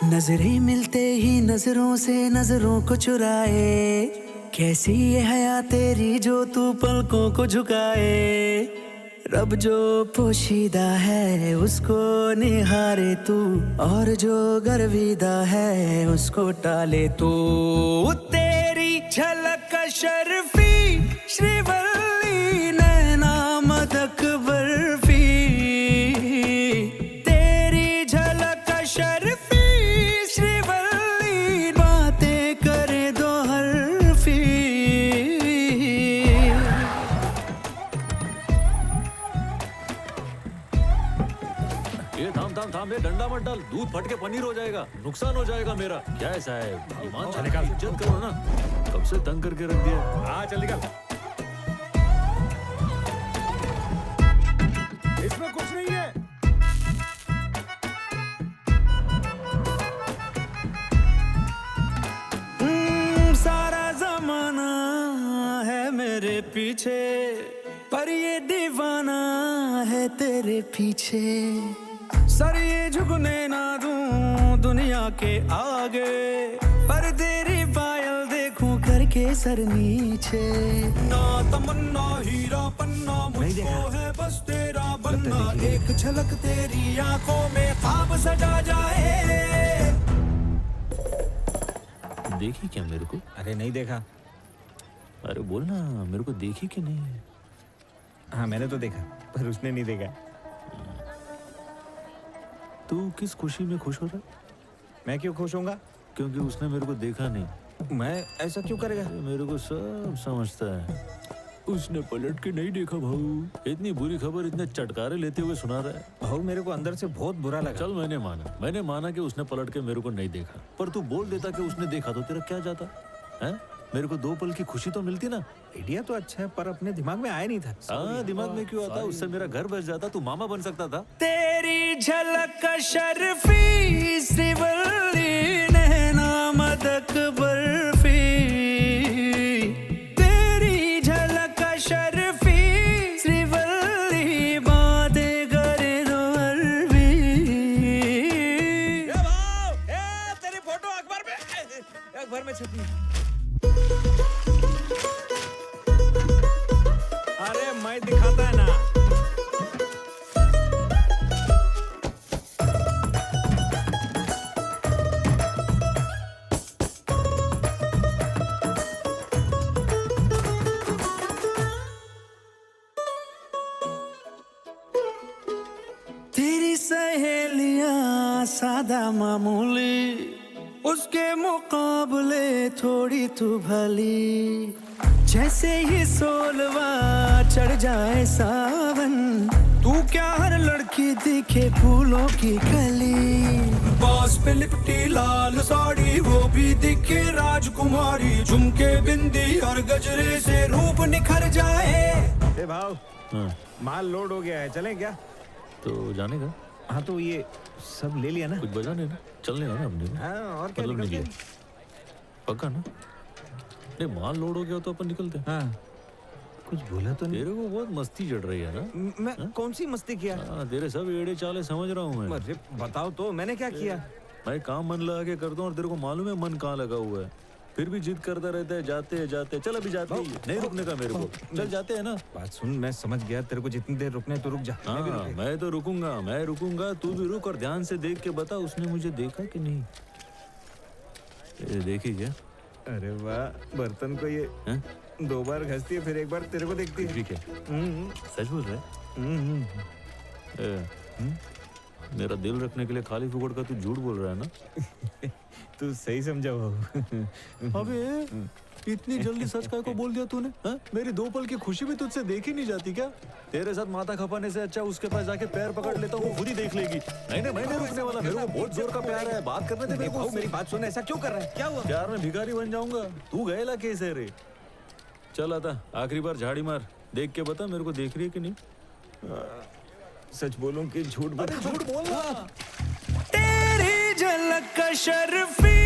नजरें मिलते ही नजरों से नजरों को चुराए, कैसी ये हया तेरी जो तू पलकों को झुकाए। रब जो पोशीदा है उसको निहारे तू, और जो गर्विदा है उसको टाले तू। तेरी झलक शर्फी श्रीवल्ली नैना मदक बर्फी, तेरी झलक शर्फी श्रीवल्ली बातें करे दो हरफी। ये थाम थाम थाम, ये डंडा मत डाल, दूध फट के पनीर हो जाएगा, नुकसान हो जाएगा मेरा। क्या है साहब, ईमान से निकाल, इज्जत करो ना, कब से तंग करके रख दिया। हाँ चल निकल, इसमें कुछ नहीं है। सारा जमाना है मेरे पीछे, पर ये दीवाना है तेरे पीछे। सर ये झुकने ना दूं दुनिया के आगे, पर तेरी पायल देखूं करके सर नीचे। ना तमन्ना हीरा पन्ना मुझको है बस तेरा बनना, एक झलक तेरी आंखों में ख्वाब सजा जाए। देखी क्या मेरे को? अरे नहीं देखा। अरे बोल ना, मेरे को देखी कि नहीं? हाँ मैंने तो देखा, पर उसने नहीं देखा। तू किस खुशी में खुश हो रहा है? मैं क्यों खुश होऊंगा? क्योंकि उसने मेरे को देखा नहीं। मैं ऐसा क्यों करेगा? अरे मेरे को सब समझता है। उसने पलट के नहीं देखा भाऊ, इतनी बुरी खबर इतने चटकारे लेते हुए सुना रहा है। भाऊ मेरे को अंदर से बहुत बुरा लगा। चल मैंने माना कि उसने पलट के मेरे को नहीं देखा, पर तू बोल देता कि उसने देखा तो तेरा क्या जाता है? मेरे को 2 पल की खुशी तो मिलती ना। आइडिया तो अच्छा है, पर अपने दिमाग में आया नहीं था। हाँ दिमाग में क्यों आता? उससे मेरा घर बस जाता, तू मामा बन सकता था। तेरी झलक शर्फी श्रीवल्ली नैना मदक बर्फी, तेरी झलक शर्फी श्रीवल्ली बातें करे दो अरबी। तेरी फोटो अखबार में छपी। अरे मैं दिखाता है ना। तेरी सहेलियां सादा मामूली, उसके मुकाबले थोड़ी तू भली। जैसे ही सोलवा चढ़ जाए सावन, तू क्या हर लड़की दिखे फूलों की कली। बास पे लिपटी लाल साड़ी वो भी दिखे राजकुमारी, झुमके बिंदी और गजरे से रूप निखर जाए। ए भाव, हाँ। माल लोड हो गया है, चलें क्या? तो जाने का? हाँ तो ये सब ले लिया ना? कुछ बजा नहीं ना, चलने का ना हमने। हाँ और क्या मतलब निकलते निकले। हैं? पक्का ना? नहीं माल लोड हो गया तो अपन निकलते हैं। हाँ कुछ बोला तो नहीं? तेरे को बहुत मस्ती चढ़ रही है ना? मैं कौन सी मस्ती किया? हाँ तेरे सब एड़े चाले समझ रहा हूँ मैं। अरे बताओ तो, मैंने क्या किया? मैं काम मन लगा के करता हूँ और तेरे को मालूम है मन कहाँ लगा हुआ है, फिर भी जिद करता रहता है। जाते चल अभी जाते ही, नहीं रुकने का मेरे को। चल जाते हैं ना। बात सुन, मैं समझ गया, तेरे को जितनी देर रुकने तो रुक जा। मैं भी हाँ रुकेगा। मैं तो रुकूंगा, तू भी रुक और ध्यान से देख के बता उसने मुझे देखा कि नहीं। ये देखी क्या? अरे वाह, बर्तन को ये हैं? 2 बार घसती है, फिर 1 बार तेरे को देखती है। ठीक है, सच बोल रहा है? मेरा दिल रखने के लिए खाली फुकड़ का तू झूठ बोल रहा है ना? तू सही समझा बाबू। अबे इतनी जल्दी सच काय को बोल दिया तूने? मेरी 2 पल की खुशी भी तुझसे देखी नहीं जाती क्या? तेरे साथ माथा खपाने से अच्छा उसके पास जाके पैर पकड़ लेता हूँ, वो खुद ही देख लेगी। नहीं मैं नहीं रुकने वाला, मेरे को बहुत जोर का प्यार है, बात करने दे मेरे को। मेरी बात सुन, ऐसा क्यों कर रहा है? क्या हुआ? प्यार में भिखारी बन जाऊंगा? तू गएला कैसे रे? चल आता आखिरी बार झाड़ी मार, देख के बता मेरे को देख रही है कि नहीं। सच बोलूं कि झूठ बोलूं? झूठ बोल ना। तेरी झलक शर्फी